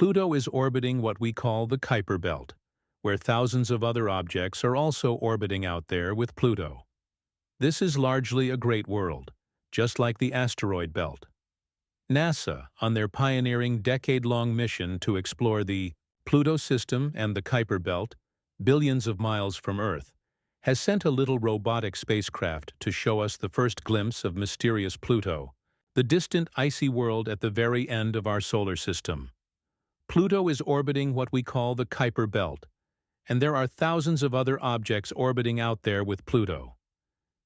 Pluto is orbiting what we call the Kuiper Belt, where thousands of other objects are also orbiting out there with Pluto. This is largely a great world, just like the asteroid belt. NASA, on their pioneering decade-long mission to explore the Pluto system and the Kuiper Belt, billions of miles from Earth, has sent a little robotic spacecraft to show us the first glimpse of mysterious Pluto, the distant icy world at the very end of our solar system. Pluto is orbiting what we call the Kuiper Belt, and there are thousands of other objects orbiting out there with Pluto.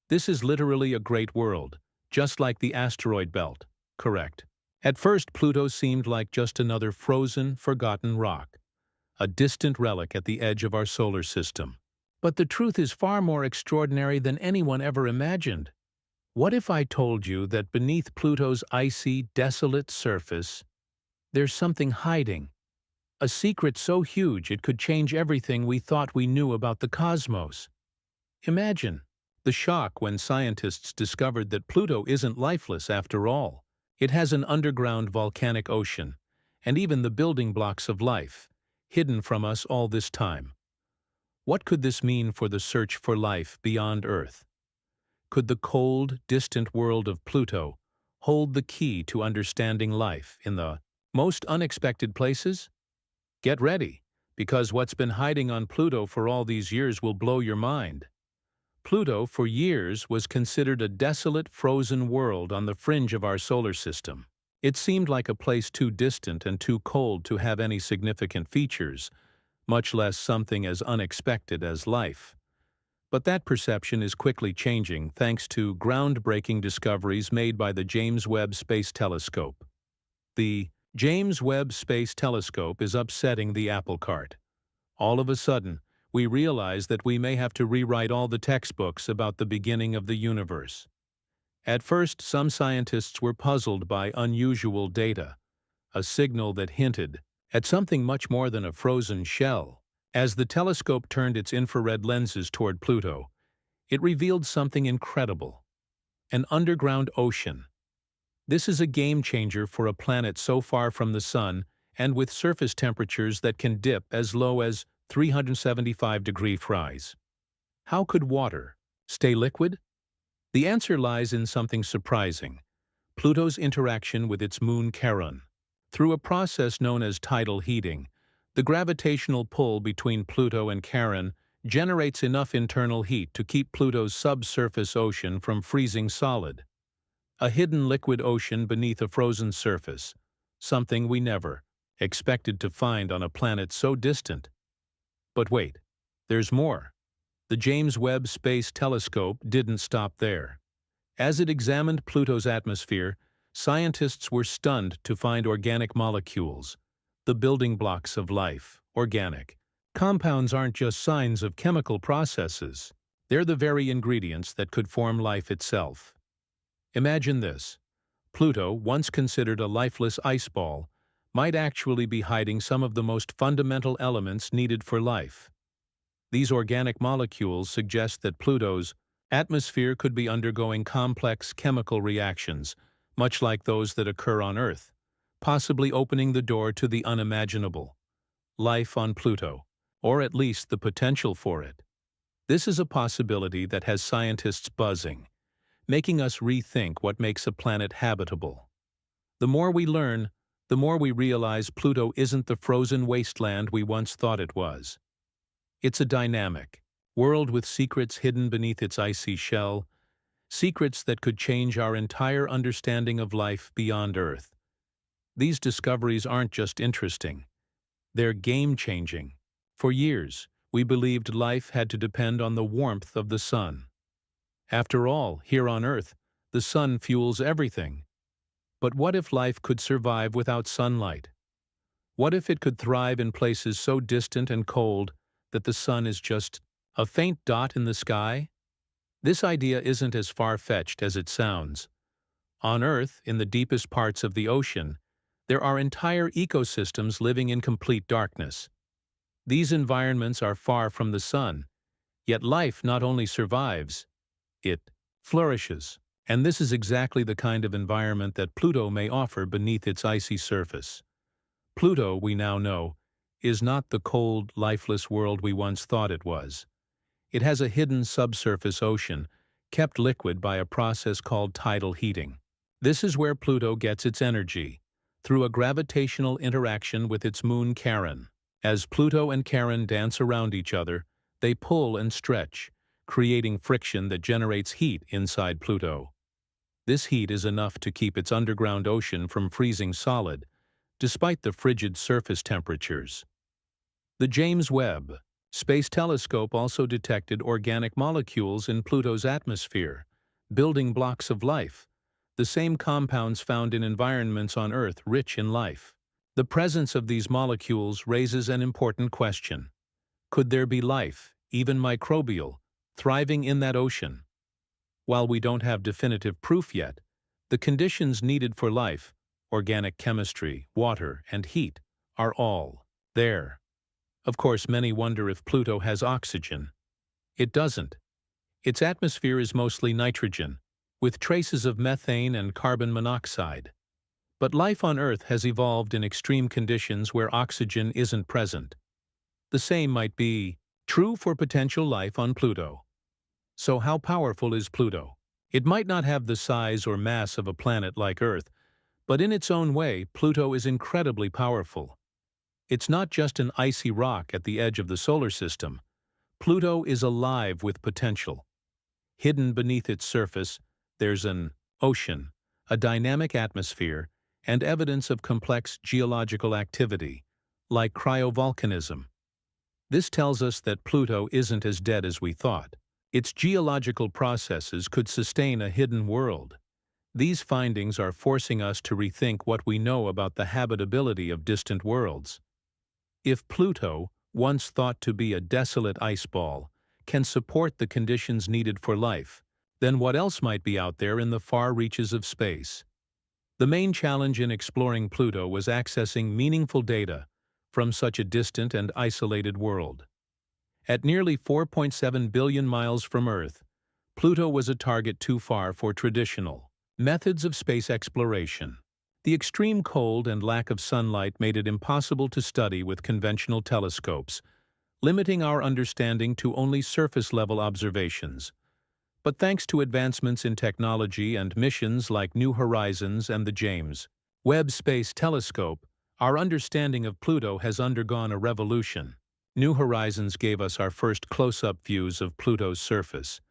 This is literally a great world, just like the asteroid belt, correct? At first, Pluto seemed like just another frozen, forgotten rock, a distant relic at the edge of our solar system. But the truth is far more extraordinary than anyone ever imagined. What if I told you that beneath Pluto's icy, desolate surface, there's something hiding? A secret so huge it could change everything we thought we knew about the cosmos. Imagine the shock when scientists discovered that Pluto isn't lifeless after all. It has an underground volcanic ocean, and even the building blocks of life, hidden from us all this time. What could this mean for the search for life beyond Earth? Could the cold, distant world of Pluto hold the key to understanding life in the most unexpected places? Get ready, because what's been hiding on Pluto for all these years will blow your mind. Pluto, for years, was considered a desolate, frozen world on the fringe of our solar system. It seemed like a place too distant and too cold to have any significant features, much less something as unexpected as life. But that perception is quickly changing thanks to groundbreaking discoveries made by the James Webb Space Telescope. The James Webb Space Telescope is upsetting the apple cart. All of a sudden, we realize that we may have to rewrite all the textbooks about the beginning of the universe. At first, some scientists were puzzled by unusual data, a signal that hinted at something much more than a frozen shell. As the telescope turned its infrared lenses toward Pluto, it revealed something incredible: an underground ocean. This is a game-changer for a planet so far from the Sun and with surface temperatures that can dip as low as 375 degrees. How could water stay liquid? The answer lies in something surprising: Pluto's interaction with its moon Charon. Through a process known as tidal heating, the gravitational pull between Pluto and Charon generates enough internal heat to keep Pluto's subsurface ocean from freezing solid. A hidden liquid ocean beneath a frozen surface, something we never expected to find on a planet so distant. But wait, there's more. The James Webb Space Telescope didn't stop there. As it examined Pluto's atmosphere, scientists were stunned to find organic molecules, the building blocks of life. Organic compounds aren't just signs of chemical processes. They're the very ingredients that could form life itself. Imagine this: Pluto, once considered a lifeless ice ball, might actually be hiding some of the most fundamental elements needed for life. These organic molecules suggest that Pluto's atmosphere could be undergoing complex chemical reactions, much like those that occur on Earth, possibly opening the door to the unimaginable: life on Pluto, or at least the potential for it. This is a possibility that has scientists buzzing, making us rethink what makes a planet habitable. The more we learn, the more we realize Pluto isn't the frozen wasteland we once thought it was. It's a dynamic world with secrets hidden beneath its icy shell, secrets that could change our entire understanding of life beyond Earth. These discoveries aren't just interesting, they're game-changing. For years, we believed life had to depend on the warmth of the sun. After all, here on Earth, the sun fuels everything. But what if life could survive without sunlight? What if it could thrive in places so distant and cold that the sun is just a faint dot in the sky? This idea isn't as far-fetched as it sounds. On Earth, in the deepest parts of the ocean, there are entire ecosystems living in complete darkness. These environments are far from the sun, yet life not only survives, it flourishes. And this is exactly the kind of environment that Pluto may offer beneath its icy surface. Pluto, we now know, is not the cold, lifeless world we once thought it was. It has a hidden subsurface ocean, kept liquid by a process called tidal heating. This is where Pluto gets its energy, through a gravitational interaction with its moon Charon. As Pluto and Charon dance around each other, they pull and stretch, creating friction that generates heat inside Pluto. This heat is enough to keep its underground ocean from freezing solid, despite the frigid surface temperatures. The James Webb Space Telescope also detected organic molecules in Pluto's atmosphere, building blocks of life, the same compounds found in environments on Earth rich in life. The presence of these molecules raises an important question. Could there be life, even microbial, thriving in that ocean? While we don't have definitive proof yet, the conditions needed for life, organic chemistry, water, and heat, are all there. Of course, many wonder if Pluto has oxygen. It doesn't. Its atmosphere is mostly nitrogen, with traces of methane and carbon monoxide. But life on Earth has evolved in extreme conditions where oxygen isn't present. The same might be true for potential life on Pluto. So how powerful is Pluto? It might not have the size or mass of a planet like Earth, but in its own way, Pluto is incredibly powerful. It's not just an icy rock at the edge of the solar system. Pluto is alive with potential. Hidden beneath its surface, there's an ocean, a dynamic atmosphere, and evidence of complex geological activity, like cryovolcanism. This tells us that Pluto isn't as dead as we thought. Its geological processes could sustain a hidden world. These findings are forcing us to rethink what we know about the habitability of distant worlds. If Pluto, once thought to be a desolate ice ball, can support the conditions needed for life, then what else might be out there in the far reaches of space? The main challenge in exploring Pluto was accessing meaningful data from such a distant and isolated world. At nearly 4.7 billion miles from Earth, Pluto was a target too far for traditional methods of space exploration. The extreme cold and lack of sunlight made it impossible to study with conventional telescopes, limiting our understanding to only surface-level observations. But thanks to advancements in technology and missions like New Horizons and the James Webb Space Telescope, our understanding of Pluto has undergone a revolution. New Horizons gave us our first close-up views of Pluto's surface,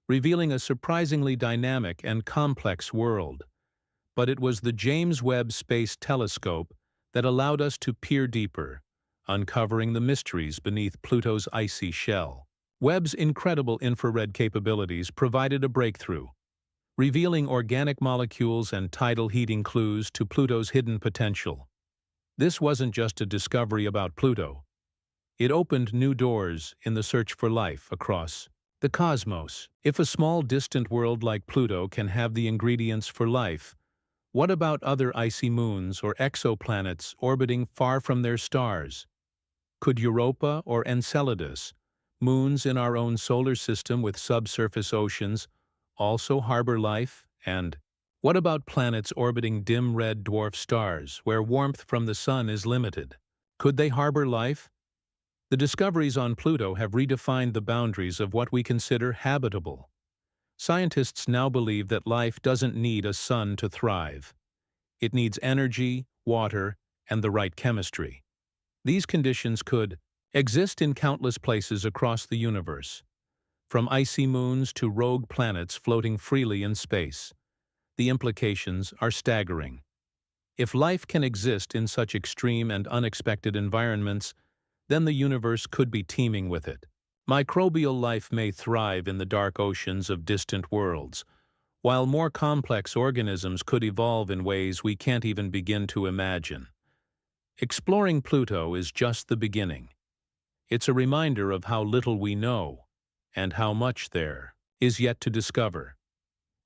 revealing a surprisingly dynamic and complex world. But it was the James Webb Space Telescope that allowed us to peer deeper, uncovering the mysteries beneath Pluto's icy shell. Webb's incredible infrared capabilities provided a breakthrough, revealing organic molecules and tidal heating clues to Pluto's hidden potential. This wasn't just a discovery about Pluto. It opened new doors in the search for life across the cosmos. If a small distant world like Pluto can have the ingredients for life, what about other icy moons or exoplanets orbiting far from their stars? Could Europa or Enceladus, moons in our own solar system with subsurface oceans, also harbor life? And what about planets orbiting dim red dwarf stars, where warmth from the sun is limited? Could they harbor life? The discoveries on Pluto have redefined the boundaries of what we consider habitable. Scientists now believe that life doesn't need a sun to thrive. It needs energy, water, and the right chemistry. These conditions could exist in countless places across the universe, from icy moons to rogue planets floating freely in space. The implications are staggering. If life can exist in such extreme and unexpected environments, then the universe could be teeming with it. Microbial life may thrive in the dark oceans of distant worlds, while more complex organisms could evolve in ways we can't even begin to imagine. Exploring Pluto is just the beginning. It's a reminder of how little we know, and how much there is yet to discover.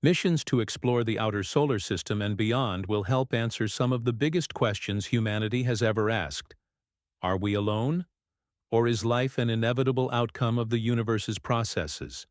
Missions to explore the outer solar system and beyond will help answer some of the biggest questions humanity has ever asked. Are we alone? Or is life an inevitable outcome of the universe's processes?